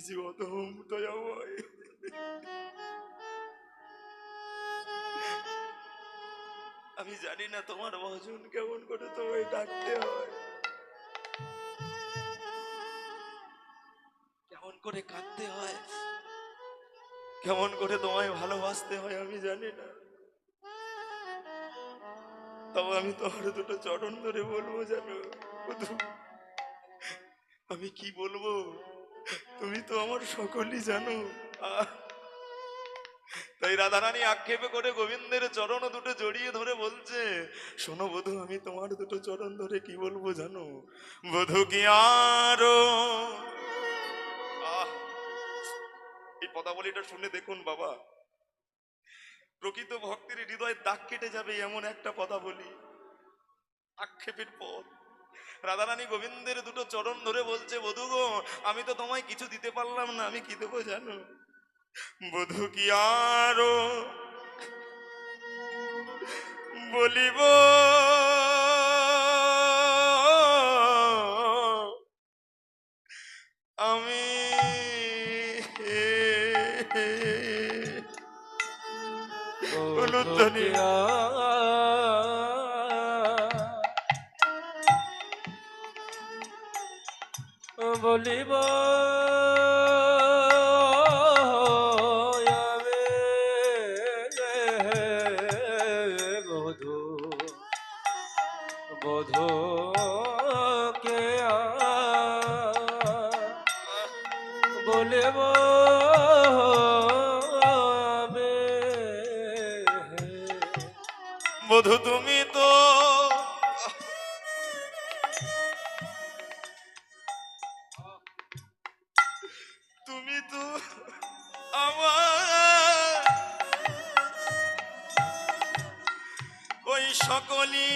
জীবতম দয়াময়। আমি জানি না তোমার ভজন কেমন করে তোমায় ডাকতে হয়, কেমন করে কাঁদতে হয়, কেমন করে তোমায় ভালোবাসতে হয় আমি জানি না। তবে আমি তোমার দুটো চরণ ধরে বলবো, জানো আমি কি বলবো, তুমি তো আমার সকলই জানো। তাই রাধারানী আক্ষেপে করে গোবিন্দের চরণ দুটো জড়িয়ে ধরে বলছে, শোনো বধূ, আমি তোমার দুটো চরণ ধরে কি বলবো জানো, বধূ কি আরো। এই পদাবলীটা শুনে দেখুন বাবা, প্রকৃত ভক্তির হৃদয়ে দাগ কেটে যাবে এমন একটা পদাবলী, আক্ষেপের পথ। রাধারানী গোবিন্দের দুটো চরণ ধরে বলছে, বধূ গো, আমি তো তোমায় কিছু দিতে পারলাম না, আমি কি দেবো জানো, বধূ কি আরো বলিব, আমি বলিব বধূ বধূ কে বলিব বধূ তুমি তো আমার ওই সকলই